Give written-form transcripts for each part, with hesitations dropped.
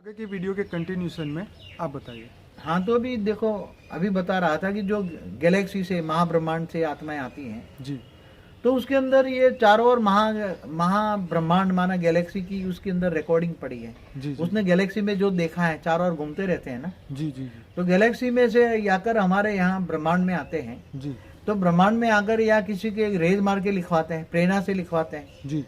आगे की वीडियो के कंटिन्यूशन में आप बताइए। हाँ, तो अभी देखो, अभी बता रहा था कि जो गैलेक्सी से, महाब्रह्मांड से आत्माएं आती हैं, जी तो उसके अंदर ये चारों ओर महाब्रह्मांड माना गैलेक्सी की उसके अंदर रिकॉर्डिंग पड़ी है। जी जी उसने गैलेक्सी में जो देखा है, चारों ओर घूमते रहते हैं ना, जी जी तो गैलेक्सी में से आकर हमारे यहाँ ब्रह्मांड में आते हैं। जी तो ब्रह्मांड में आकर या किसी के रेज मार के लिखवाते हैं, प्रेरणा से लिखवाते हैं। जी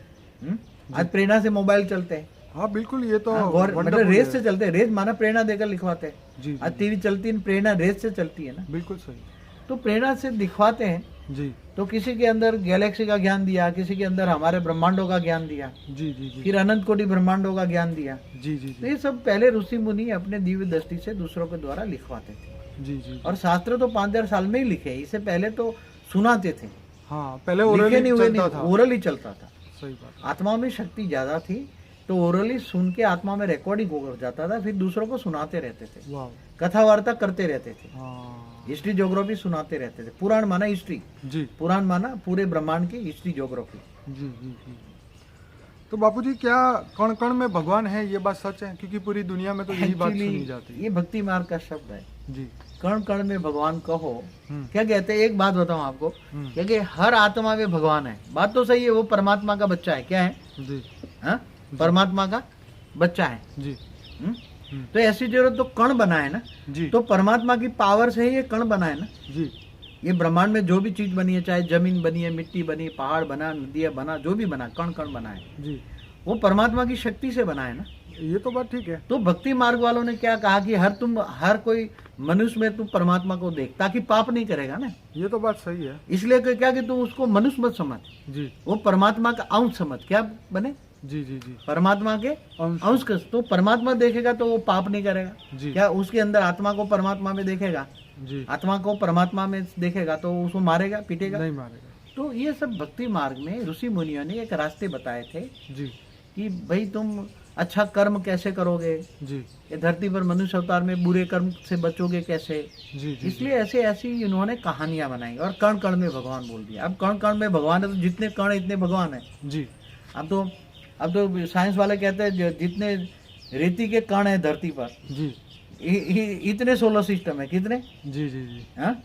आज प्रेरणा से मोबाइल चलते हैं। हाँ बिल्कुल, ये तो मतलब wonderful रेस है। से चलते हैं, रेस माना प्रेरणा देकर लिखवाते हैं। जी आज टीवी चलती है, प्रेरणा रेस से चलती है ना, बिल्कुल सही। तो प्रेरणा से दिखवाते हैं। जी तो किसी के अंदर गैलेक्सी का ज्ञान दिया, किसी के अंदर हमारे ब्रह्मांडों का ज्ञान दिया, जी जी जी फिर अनंत कोटि ब्रह्मांडों का ज्ञान दिया। जी जी तो ये सब पहले ऋषि मुनि अपने दिव्य दृष्टि से दूसरों के द्वारा लिखवाते थे। जी जी और शास्त्र तो 5000 साल में ही लिखे, इससे पहले तो सुनाते थे, हाँ, पहले लिखे ओरली नहीं हुए, चलता था। ओरल ही चलता था। सही बात आत्मा में शक्ति ज्यादा थी, तो ओरली सुन के आत्मा में रिकॉर्डिंग हो जाता था, फिर दूसरों को सुनाते रहते थे, है। वाह। कथा वार्ता करते रहते थे, हाँ हिस्ट्री ज्योग्राफी सुनाते रहते थे। पुराण माना हिस्ट्री, जी पुराण माना पूरे ब्रह्मांड की हिस्ट्री ज्योग्राफी। जी जी जी। तो बापूजी, क्या कण कण में भगवान है, ये बात सच है? क्योंकि पूरी दुनिया में तो यही बात सुनी जाती है। ये भक्ति मार्ग का शब्द है, जी कण कण में भगवान कहो। हम्म। क्या कहते हैं, एक बात बताऊं आपको, हम्म। क्योंकि हर आत्मा में भगवान है। बात तो सही है, वो परमात्मा का बच्चा है। क्या है? जी हाँ? परमात्मा का बच्चा है। जी हम्म? हम्म। तो ऐसी जरूरत तो कण बना है ना, जी तो परमात्मा की पावर से ही ये कण बना है ना। जी ये ब्रह्मांड में जो भी चीज बनी है, चाहे जमीन बनी है, मिट्टी बनी, पहाड़ बना, नदियां बना, जो भी बना, कण कण बना है, जी, वो परमात्मा की शक्ति से बना है ना। ये तो बात ठीक है। तो भक्ति मार्ग वालों ने क्या कहा कि हर कोई मनुष्य में तू परमात्मा को देख, ताकि पाप नहीं करेगा ना। ये तो बात सही है। इसलिए कि क्या कि तू उसको मनुष्य मत समझ, जी वो परमात्मा का अंश समझ। क्या बने? जी जी जी परमात्मा के अंश। अंश का। तो परमात्मा देखेगा तो वो पाप नहीं करेगा। जी क्या उसके अंदर आत्मा को परमात्मा में देखेगा, जी, आत्मा को परमात्मा में देखेगा तो उसको मारेगा, पीटेगा? नहीं मारेगा। तो ये सब भक्ति मार्ग में ऋषि मुनियों ने एक रास्ते बताए थे जी कि भाई तुम अच्छा कर्म कैसे करोगे, जी ये धरती पर मनुष्य अवतार में बुरे कर्म से बचोगे कैसे। जी जी इसलिए ऐसे ऐसी इन्होंने कहानियां बनाई और कण कण में भगवान बोल दिया। अब कण कण में भगवान है, तो जितने कण इतने भगवान है। जी अब तो साइंस वाले कहते हैं जितने रेती के कण है धरती पर, जी इतने सोलर सिस्टम है। कितने? जी जी जी हाँ?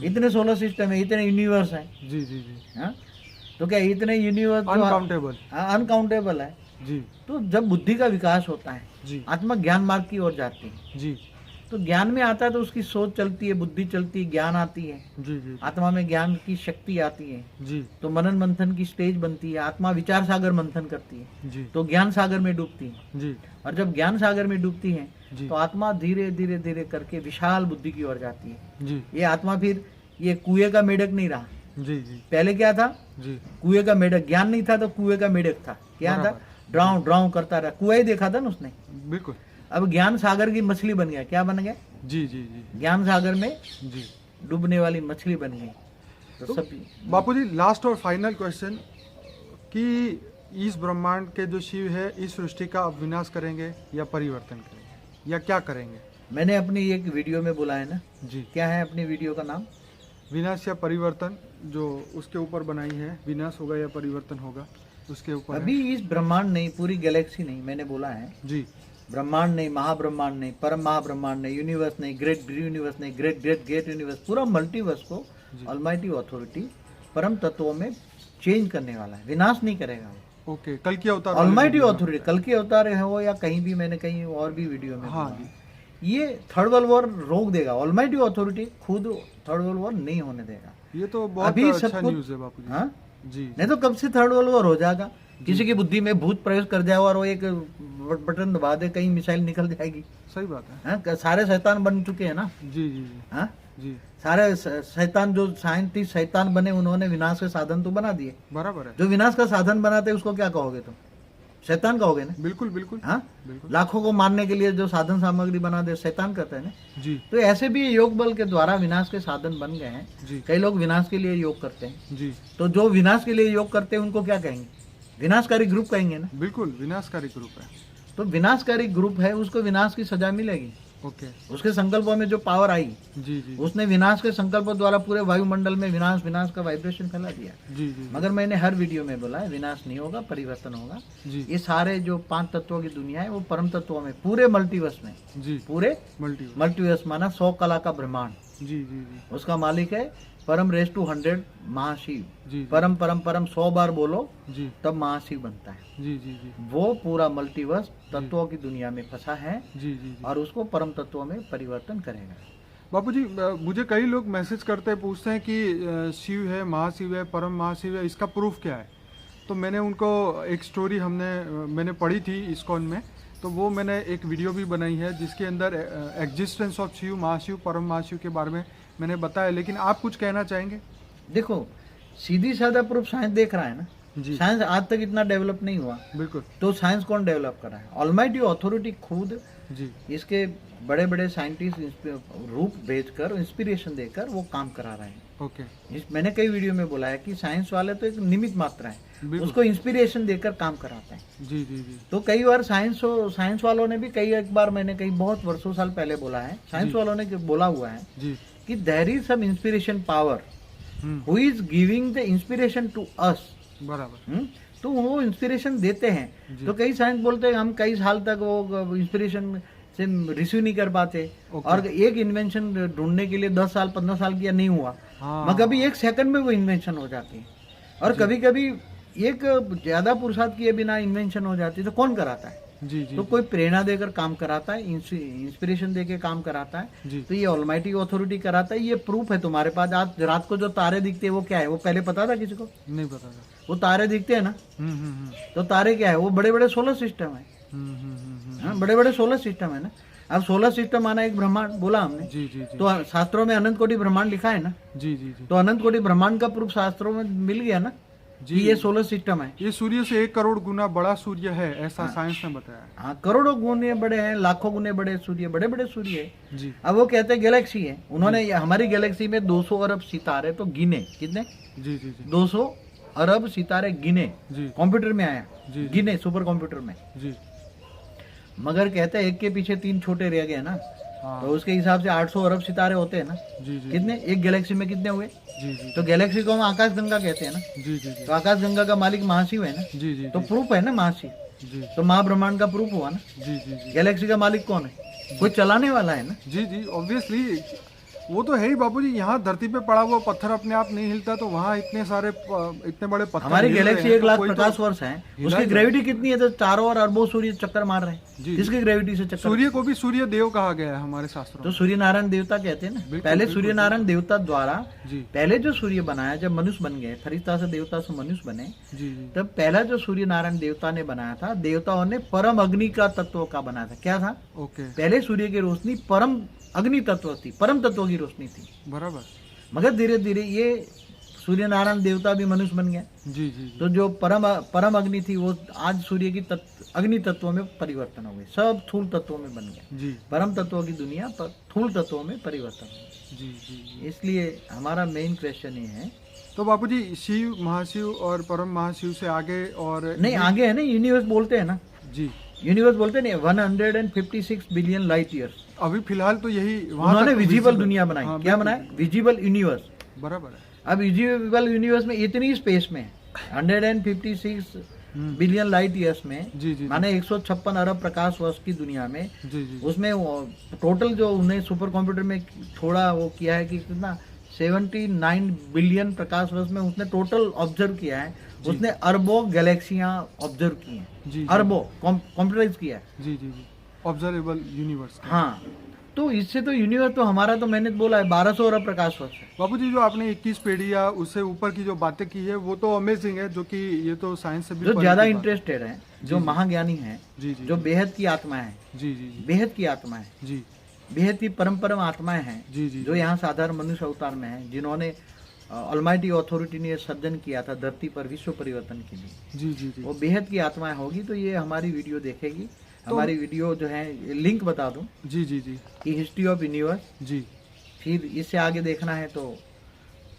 इतने सोलर सिस्टम है, इतने यूनिवर्स है। जी जी जी, हाँ? तो क्या इतने यूनिवर्स अनकाउंटेबल। अनकाउंटेबल है। जी तो जब बुद्धि का विकास होता है, जी आत्मा ज्ञान मार्ग की ओर जाती है, जी तो ज्ञान में आता है तो उसकी सोच चलती है, बुद्धि चलती है, ज्ञान आती है, जी जी आत्मा में ज्ञान की शक्ति आती है। जी तो मनन मंथन की स्टेज बनती है, आत्मा विचार सागर मंथन करती है, जी तो ज्ञान सागर में डूबती है। जी और जब ज्ञान सागर में डूबती है जी तो आत्मा धीरे धीरे धीरे करके विशाल बुद्धि की ओर जाती है। जी ये आत्मा फिर ये कुएं का मेढक नहीं रहा। जी जी पहले क्या था? जी, कुएं का मेढक। ज्ञान नहीं था तो कुएं का मेढक था। क्या था? बराबर। ड्राउ ड्राउ करता रहा, कुएं ही देखा था ना उसने। बिल्कुल। अब ज्ञान सागर की मछली बन गया। क्या बन गया? जी जी जी ज्ञान सागर में जी। डूबने वाली मछली बन गई। तो सब बापूजी, लास्ट और फाइनल क्वेश्चन कि इस ब्रह्मांड के जो शिव है, इस सृष्टि का अब विनाश करेंगे या परिवर्तन करेंगे, या क्या करेंगे? मैंने अपनी एक वीडियो में बोला है ना। जी, क्या है अपनी वीडियो का नाम? विनाश या परिवर्तन, जो उसके ऊपर बनाई है, विनाश होगा या परिवर्तन होगा, उसके ऊपर है। अभी इस ब्रह्मांड नहीं, पूरी गैलेक्सी नहीं, मैंने बोला है जी ब्रह्मांड नहीं, महाब्रह्मांड नहीं, परम महाब्रह्मांड नहीं, यूनिवर्स नहीं, ग्रेट यूनिवर्स नहीं, ग्रेट ग्रेट ग्रेट यूनिवर्स, पूरा मल्टीवर्स को ऑलमाइटी ऑथोरिटी परम तत्वों में चेंज करने वाला है। विनाश नहीं करेगा वो। ओके, कल की अवतार वाली ऑलमाइटी वीडियो में। ऑथोरिटी कल के अवतार है वो, या कहीं भी मैंने कहीं और भी वीडियो में हाँ बोला। ये थर्ड वर्ल्ड वॉर रोक देगा। ऑलमाइटी ऑथोरिटी खुद थर्ड वर्ल्ड वॉर नहीं होने देगा। ये तो बहुत अभी अच्छा सब कुछ- न्यूज़ है बापूजी। हाँ? जी नहीं तो कब से थर्ड वर्ल्ड वॉर हो जाएगा। किसी की बुद्धि में भूत प्रवेश कर जाए और वो एक बटन दबा दे, कहीं मिसाइल निकल जाएगी। सही बात है। हाँ? सारे शैतान बन चुके हैं ना। जी जी जी हाँ? जी, सारे शैतान, जो साइंटिस्ट शैतान बने, उन्होंने विनाश के साधन तो बना दिए। बराबर है। जो विनाश का साधन बनाते उसको क्या कहोगे तुम? शैतान कहोगे ना। बिल्कुल बिल्कुल हाँ? बिल्कुल। लाखों को मारने के लिए जो साधन सामग्री बना दे, शैतान करते हैं ना। जी तो ऐसे भी योग बल के द्वारा विनाश के साधन बन गए हैं। जी कई लोग विनाश के लिए योग करते हैं। जी, तो जो विनाश के लिए योग करते हैं उनको क्या कहेंगे? विनाशकारी ग्रुप कहेंगे ना। बिल्कुल विनाशकारी ग्रुप है। तो विनाशकारी ग्रुप है, उसको विनाश की सजा मिलेगी। ओके। उसके संकल्पों में जो पावर आई, जी जी उसने विनाश के संकल्पों द्वारा पूरे वायुमंडल में विनाश विनाश का वाइब्रेशन फैला दिया। जी जी मगर मैंने हर वीडियो में बोला है, विनाश नहीं होगा, परिवर्तन होगा। जी ये सारे जो 5 तत्वों की दुनिया है वो परम तत्वों में, पूरे मल्टीवर्स में, जी पूरे मल्टी मल्टीवर्स माना 100 कला का ब्रह्मांड, जी जी जी उसका मालिक है परम रेस टू 100 महाशिव। जी परम परम परम 100 बार बोलो जी तब महाशिव बनता है। जी जी जी वो पूरा मल्टीवर्स तत्वों की दुनिया में फंसा है जी जी जी और उसको परम तत्वों में परिवर्तन करेगा। बापूजी, मुझे कई लोग मैसेज करते हैं, पूछते हैं कि शिव है, महाशिव है, परम महाशिव है, इसका प्रूफ क्या है? तो मैंने उनको एक स्टोरी मैंने पढ़ी थी इस्कॉन में, तो वो मैंने एक वीडियो भी बनाई है जिसके अंदर एग्जिस्टेंस ऑफ शिव, महाशिव, परम महाशिव के बारे में मैंने बताया। लेकिन आप कुछ कहना चाहेंगे? देखो, सीधी साधा प्रूफ साइंस देख रहा है ना। जी साइंस आज तक इतना डेवलप नहीं हुआ, बिल्कुल। तो साइंस कौन डेवलप कर रहा है? ऑलमाइटी अथॉरिटी खुद जी इसके बड़े बड़े साइंटिस्ट रूप भेजकर, इंस्पिरेशन देकर वो काम करा रहे हैं। ओके। मैंने कई वीडियो में बोला है कि साइंस वाले तो एक निमित्त मात्रा है, बिल्कुल। उसको इंस्पिरेशन देकर काम कराते हैं। जी जी जी तो कई बार साइंस वालों ने भी एक बार मैंने कई बहुत वर्षों साल पहले बोला है, साइंस वालों ने बोला हुआ है जी कि there is some inspiration power who is giving the inspiration to us. बराबर। तो वो इंस्पिरेशन देते हैं। तो कई साइंस बोलते हैं हम कई साल तक वो इंस्पिरेशन से रिसीव नहीं कर पाते, और एक इन्वेंशन ढूंढने के लिए 10 साल 15 साल किया नहीं हुआ, मगर कभी 1 सेकंड में वो इन्वेंशन हो जाती है। और कभी कभी एक ज्यादा पुरुषार्थ किए बिना इन्वेंशन हो जाती है। तो कौन कराता है? जी जी तो कोई प्रेरणा देकर काम कराता है, इंस्पिरेशन देके काम कराता है। जी तो ये ऑलमाइटी अथॉरिटी कराता है। ये प्रूफ है तुम्हारे पास। आज रात को जो तारे दिखते हैं वो क्या है? वो पहले पता था किसी को? नहीं पता था। वो तारे दिखते हैं ना, तो तारे क्या है? वो बड़े बड़े सोलर सिस्टम है। बड़े बड़े सोलर सिस्टम है ना। अब सोलर सिस्टम माना एक ब्रह्मांड बोला हमने। जी जी जी तो शास्त्रों में अनंत कोटि ब्रह्मांड लिखा है ना। जी जी जी तो अनंत कोटि ब्रह्मांड का प्रूफ शास्त्रों में मिल गया ना जी। कि ये सोलर सिस्टम है। ये सूर्य से 1 करोड़ गुना बड़ा सूर्य है, ऐसा साइंस ने बताया। हाँ, करोड़ों गुने बड़े हैं, लाखों गुने बड़े सूर्य, बड़े बड़े सूर्य है। जी अब वो कहते हैं गैलेक्सी है। उन्होंने हमारी गैलेक्सी में 200 अरब सितारे तो गिने। कितने? जी जी जी 200 अरब सितारे गिने। जी कंप्यूटर में आया, जी। गिने सुपर कंप्यूटर में। जी मगर कहते हैं एक के पीछे 3 छोटे रह गए ना। हाँ तो उसके हिसाब से 800 अरब सितारे होते हैं ना। जी जी कितने? एक गैलेक्सी में कितने हुए? जी जी तो गैलेक्सी को हम आकाश गंगा कहते हैं ना। जी जी जी तो आकाश गंगा का मालिक महाशिव है ना। जी जी तो प्रूफ है ना महाशिव। जी तो महाब्रह्मांड का प्रूफ हुआ ना। जी जी जी गैलेक्सी का मालिक कौन है? कोई चलाने वाला है ना। जी जी ऑब्वियसली वो तो है ही बाबूजी। यहाँ धरती पे पड़ा हुआ पत्थर अपने आप नहीं हिलता, तो वहाँ इतने बड़े पत्थर हमारी हिल रहे गैलेक्सी हैं, 1 लाख तो कोई तो प्रकाश वर्ष है। हिला उसकी ही ग्रेविटी कितनी है? तो चारों और अरबों सूर्य चक्कर मार रहे जी, हैं। किसकी ग्रेविटी से चक्कर? सूर्य को भी सूर्य देव कहा गया है हमारे शास्त्रों तो में। सूर्य नारायण देवता कहते हैं ना। पहले सूर्य नारायण देवता द्वारा जी पहले जो सूर्य बनाया, जब मनुष्य बन गए, फरिश्ता से देवता से मनुष्य बने, जी जी तब पहला जो सूर्य नारायण देवता ने बनाया था, देवताओं ने परम अग्नि का तत्व का बनाया था। क्या था? ओके पहले सूर्य की रोशनी परम अग्नि तत्व थी, परम तत्व की रोशनी थी। बराबर। मगर धीरे धीरे ये सूर्य नारायण देवता भी मनुष्य बन गया। जी जी जी तो जो परम अग्नि थी वो आज सूर्य की अग्नि तत्वों में परिवर्तन हो गई, सब थूल तत्वों में बन गया। जी परम तत्वों की दुनिया पर थूल तत्वों में परिवर्तन हो गई। जी जी जी। इसलिए हमारा मेन क्वेश्चन ये है। तो बापूजी शिव, महाशिव और परम महाशिव से आगे और नहीं, आगे है ना, यूनिवर्स बोलते हैं ना। जी यूनिवर्स बोलते नहीं, 156 बिलियन लाइट ईयर्स। अभी फिलहाल तो यही वहाँ उन्होंने तक विजिबल visible- दुनिया बनाई। हाँ, क्या बिल्कुल। बनाया? Visible universe. बराबर है। अब विजिबल यूनिवर्स में इतनी स्पेस में 156 बिलियन लाइट ईयर्स में, जी जी माने 156 अरब प्रकाश वर्ष की दुनिया में, जी जी उसमें टोटल जो उन्हें सुपर कंप्यूटर में थोड़ा वो किया है कि कितना 79 बिलियन प्रकाश वर्ष में उसने टोटल ऑब्जर्व किया है। उसने अरबों गैलेक्सियां ऑब्जर्व की हैं, जी अरबों कंप्यूटराइज किया है। जी जी जी ऑब्जर्वेबल यूनिवर्स। हाँ, तो इससे तो यूनिवर्स तो हमारा तो मैंने बोला है 1200 अरब प्रकाश वर्ष है। बाबूजी जो आपने 21 पीढ़ी या उससे ऊपर की जो बातें की है वो तो अमेजिंग है, जो कि ये तो साइंस से भी जो परे ज्यादा की बात है। इंटरेस्टेड है, जो महाज्ञानी है, जी जी जो बेहद की आत्मा है, जी जी जी बेहद की आत्मा है, जी बेहद की परम आत्माएं हैं, जी जी जो यहाँ साधारण मनुष्य अवतार में है, जिन्होंने ऑलमाइटी अथॉरिटी ने सर्जन किया था धरती पर विश्व परिवर्तन के लिए। जी जी जी वो बेहद की आत्माएं होगी तो ये हमारी वीडियो देखेगी। हमारी वीडियो जो है, लिंक बता दूं जी जी जी कि हिस्ट्री ऑफ यूनिवर्स, जी फिर इससे आगे देखना है तो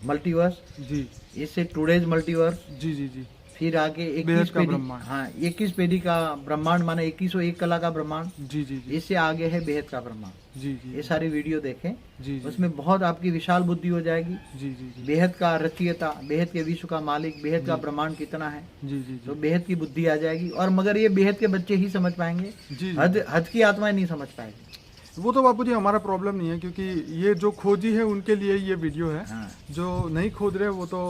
मल्टीवर्स, जी इससे टुडेज मल्टीवर्स, जी जी जी फिर आगे बेहद 21 का पेढ़ी, ब्रह्मांड। हाँ 21 पेढ़ी का ब्रह्मांड माना 2101 कला का ब्रह्मांड। जी जी जी इससे आगे है बेहद का ब्रह्मांड। जी जी ये सारी वीडियो देखें, जी जी उसमें बहुत आपकी विशाल बुद्धि हो जाएगी। जी जी जी बेहद का रचयिता, बेहद के विश्व का मालिक, बेहद का ब्रह्मांड कितना है, जी जी तो जी बेहद की बुद्धि आ जाएगी। और मगर ये बेहद के बच्चे ही समझ पाएंगे, जी हद की आत्माएं नहीं समझ पाएगी। वो तो बापूजी हमारा प्रॉब्लम नहीं है, क्योंकि ये जो खोजी है उनके लिए ये वीडियो है। हाँ जो नहीं खोद रहे वो तो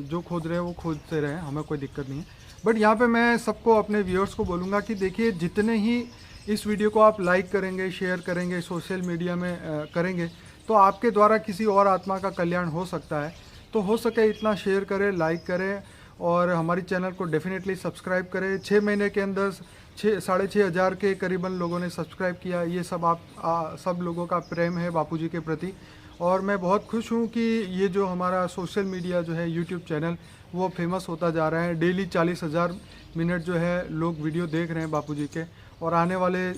जो खोद रहे हैं वो खोदते रहे, हमें कोई दिक्कत नहीं है। बट यहाँ पे मैं सबको, अपने व्यूअर्स को बोलूँगा कि देखिए, जितने ही इस वीडियो को आप लाइक करेंगे, शेयर करेंगे, सोशल मीडिया में करेंगे, तो आपके द्वारा किसी और आत्मा का कल्याण हो सकता है। तो हो सके इतना शेयर करें, लाइक करें, और हमारी चैनल को डेफिनेटली सब्सक्राइब करें। 6 महीने के अंदर 6,500 के करीबन लोगों ने सब्सक्राइब किया। ये सब सब लोगों का प्रेम है बापूजी के प्रति, और मैं बहुत खुश हूँ कि ये जो हमारा सोशल मीडिया जो है, यूट्यूब चैनल, वो फेमस होता जा रहा है। डेली 40,000 मिनट जो है लोग वीडियो देख रहे हैं बापूजी के, और आने वाले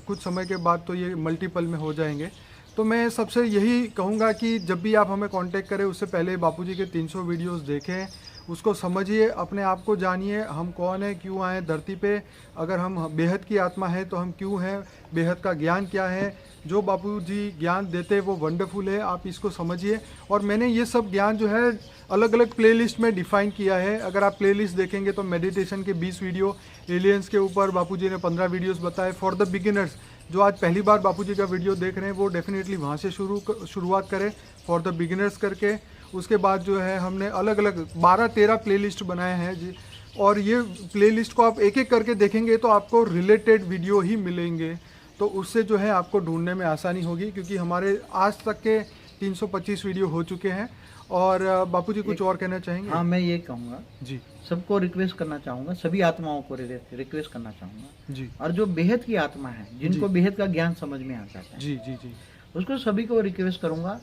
कुछ समय के बाद तो ये मल्टीपल में हो जाएंगे। तो मैं सबसे यही कहूँगा कि जब भी आप हमें कांटेक्ट करें, उससे पहले बापूजी के 300 वीडियोस देखें, उसको समझिए, अपने आप को जानिए, हम कौन है, क्यों आए धरती पे। अगर हम बेहद की आत्मा है तो हम क्यों हैं, बेहद का ज्ञान क्या है। जो बापूजी ज्ञान देते हैं वो वंडरफुल है, आप इसको समझिए। और मैंने ये सब ज्ञान जो है अलग अलग प्लेलिस्ट में डिफ़ाइन किया है। अगर आप प्लेलिस्ट देखेंगे तो मेडिटेशन के 20 वीडियो, एलियंस के ऊपर बापूजी ने 15 वीडियोस बताए। फॉर द बिगिनर्स, जो आज पहली बार बापूजी का वीडियो देख रहे हैं, वो डेफिनेटली वहाँ से शुरुआत करें, फॉर द बिगिनर्स करके। उसके बाद जो है हमने अलग अलग 12-13 प्लेलिस्ट बनाए हैं जी, और ये प्लेलिस्ट को आप एक एक करके देखेंगे तो आपको रिलेटेड वीडियो ही मिलेंगे। तो उससे जो है आपको ढूंढने में आसानी होगी, क्योंकि हमारे आज तक के 325 वीडियो हो चुके हैं। और बापूजी कुछ और कहना चाहेंगे? हाँ, मैं ये कहूँगा जी, सबको रिक्वेस्ट करना चाहूँगा, सभी आत्माओं को रिक्वेस्ट करना चाहूँगा, जी और जो बेहद की आत्मा है, जिनको बेहद का ज्ञान समझ में आ जाता है, जी जी जी उसको सभी को रिक्वेस्ट करूँगा,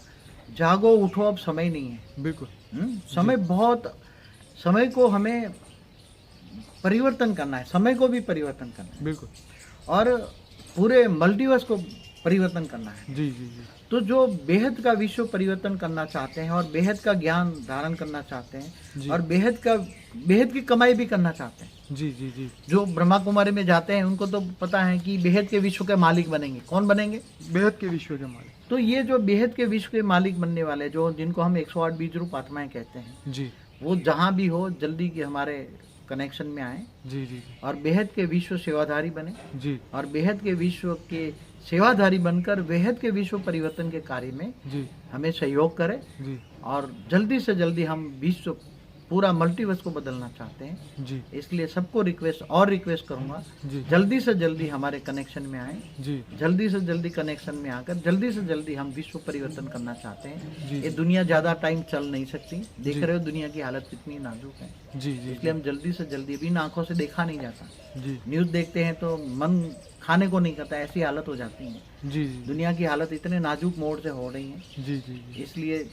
जागो उठो, अब समय नहीं है। बिल्कुल। समय को हमें परिवर्तन करना है, समय को भी परिवर्तन करना है, बिल्कुल। और पूरे मल्टीवर्स को परिवर्तन करना है। जी जी जी तो जो बेहद का विश्व परिवर्तन करना चाहते हैं, और बेहद का ज्ञान धारण करना चाहते हैं, और बेहद की कमाई भी करना चाहते हैं, जी जी जी जो ब्रह्मा कुमारी में जाते हैं, उनको तो पता है कि बेहद के विश्व के मालिक बनेंगे। कौन बनेंगे? बेहद के विश्व के मालिक। तो ये जो बेहद के विश्व के मालिक बनने वाले, जो जिनको हम 108 बीज रूप आत्माएं कहते हैं, जी वो जहाँ भी हो जल्दी के हमारे कनेक्शन में आए, जी जी और बेहद के विश्व सेवाधारी बने, जी और बेहद के विश्व के सेवाधारी बनकर बेहद के विश्व परिवर्तन के कार्य में जी हमें सहयोग करें। जी और जल्दी से जल्दी हम विश्व पूरा मल्टीवर्स को बदलना चाहते हैं। जी इसलिए सबको रिक्वेस्ट करूंगा, जी जल्दी से जल्दी हमारे कनेक्शन में आए, जी जल्दी से जल्दी कनेक्शन में आकर जल्दी से जल्दी हम विश्व परिवर्तन करना चाहते हैं। जी। ये दुनिया ज़्यादा टाइम चल नहीं सकती, देख रहे हो दुनिया की हालत कितनी नाजुक है। जी जी इसलिए हम जल्दी से जल्दी, अभी इन आंखों से देखा नहीं जाता, जी न्यूज़ देखते हैं तो मन खाने को नहीं करता, ऐसी हालत हो जाती है। जी जी दुनिया की हालत इतने नाजुक मोड़ से हो रही है। जी जी इसलिए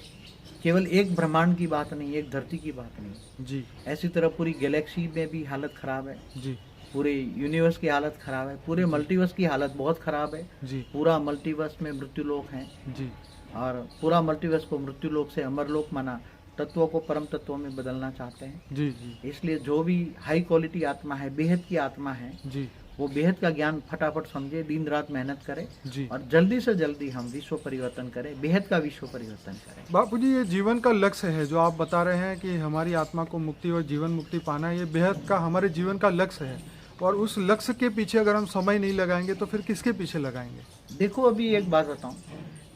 केवल एक ब्रह्मांड की बात नहीं, एक धरती की बात नहीं, जी ऐसी तरह पूरी गैलेक्सी में भी हालत खराब है, जी पूरे यूनिवर्स की हालत खराब है, पूरे मल्टीवर्स की हालत बहुत खराब है। जी पूरा मल्टीवर्स में मृत्युलोक है, जी और पूरा मल्टीवर्स को मृत्युलोक से अमरलोक माना, तत्वों को परम तत्वों में बदलना चाहते हैं। जी जी इसलिए जो भी हाई क्वालिटी आत्मा है, बेहद की आत्मा है, जी वो बेहद का ज्ञान फटाफट समझे, दिन रात मेहनत करे, जी और जल्दी से जल्दी हम विश्व परिवर्तन करें, बेहद का विश्व परिवर्तन करें। बापूजी, ये जीवन का लक्ष्य है जो आप बता रहे हैं कि हमारी आत्मा को मुक्ति और जीवन मुक्ति पाना, ये बेहद का हमारे जीवन का लक्ष्य है। और उस लक्ष्य के पीछे अगर हम समय नहीं लगाएंगे तो फिर किसके पीछे लगाएंगे? देखो, अभी एक बात बताऊं,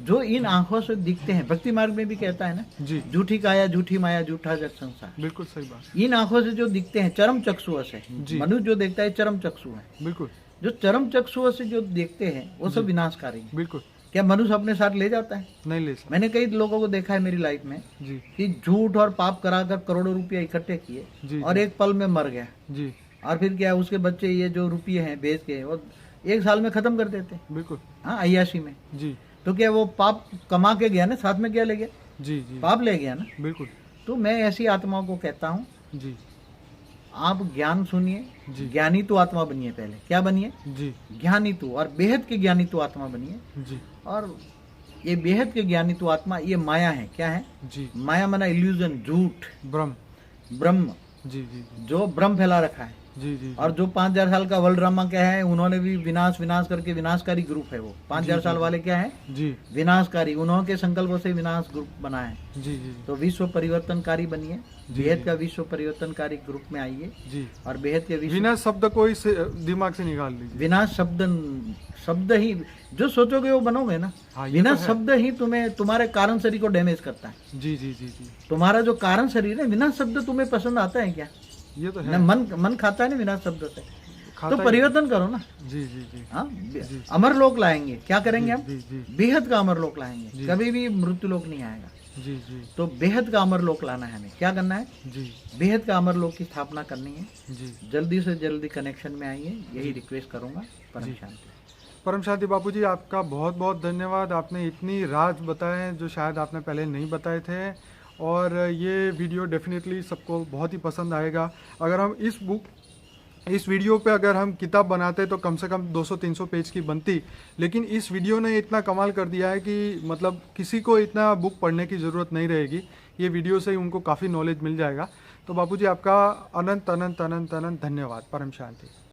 जो इन आंखों से दिखते हैं, भक्ति मार्ग में भी कहता है ना, जी झूठी काया झूठी माया झूठा जग संसार। बिल्कुल सही बात। इन आंखों से जो दिखते हैं चरम चक्षुष है, जी। मनुष्य जो देखता है चरम चक्षु है। बिल्कुल जो चरम चक्षुष से जो देखते हैं वो सब विनाशकारी है। बिल्कुल क्या मनुष्य अपने साथ ले जाता है? नहीं ले सकते। मैंने कई लोगों को देखा है मेरी लाइफ में जी कि झूठ और पाप कराकर करोड़ों रुपया इकट्ठे किए, जी और एक पल में मर गया, जी और फिर क्या उसके बच्चे ये जो रुपये हैं बेच के वो 1 साल में खत्म कर देते, बिल्कुल। हाँ, अय्याशी में। जी तो क्या वो पाप कमा के गया ना, साथ में क्या ले गया? जी जी पाप ले गया ना। बिल्कुल। तो मैं ऐसी आत्माओं को कहता हूँ, जी आप ज्ञान सुनिए, जी ज्ञानी तो आत्मा बनिए। पहले क्या बनिए? जी ज्ञानी तो, और बेहद के ज्ञानी तो आत्मा बनिए। जी और ये बेहद के ज्ञानी तो आत्मा, ये माया है। क्या है? जी माया माना इल्यूजन, झूठ, ब्रह्म। ब्रह्म, जी जी जी जो भ्रम फैला रखा है। जी जी और जो 5000 साल का वर्ल्ड ड्रामा क्या है, उन्होंने भी विनाश विनाश करके, विनाशकारी ग्रुप है वो 5000 साल वाले क्या है, जी विनाशकारी, उन्होंने संकल्पों से विनाश ग्रुप बना है। जी जी तो विश्व परिवर्तनकारी बनिए, जी, बेहद जी। का विश्व परिवर्तनकारी ग्रुप में आइए जी और बेहद के विश्व विनाश शब्द को ही दिमाग से निकाल लीजिए। विनाश शब्द, शब्द ही जो सोचोगे वो बनोगे ना। हाँ, ये विनाश तो है। शब्द ही तुम्हें, तुम्हारे कारण शरीर को डैमेज करता है। जी जी जी जी तुम्हारा जो कारण शरीर है, विनाश शब्द तुम्हें पसंद आता है क्या? ये तो ना है। मन खाता है ना विनाश शब्द से। खाता तो ही- परिवर्तन करो ना। जी जी जी हाँ, जी। अमर लोक लाएंगे। क्या करेंगे हम? जी जी बेहद का अमर लोक लाएंगे, जी। कभी भी मृत्यु लोक नहीं आएगा। जी जी तो बेहद का अमर लोक लाना है हमें। क्या करना है? जी बेहद का अमर लोक की स्थापना करनी है। जी। जल्दी से जल्दी कनेक्शन में आइए, यही रिक्वेस्ट करूंगा। परम जी। शांति। परम शांति बापू जी, आपका बहुत बहुत धन्यवाद। आपने इतनी राज बताए हैं जो शायद आपने पहले नहीं बताए थे, और ये वीडियो डेफिनेटली सबको बहुत ही पसंद आएगा। अगर हम इस वीडियो पे अगर हम किताब बनाते तो कम से कम 200-300 पेज की बनती, लेकिन इस वीडियो ने इतना कमाल कर दिया है कि मतलब किसी को इतना बुक पढ़ने की ज़रूरत नहीं रहेगी। ये वीडियो से ही उनको काफ़ी नॉलेज मिल जाएगा। तो बापू जी, आपका अनंत अनंत अनंत अनंत धन्यवाद। परम शांति।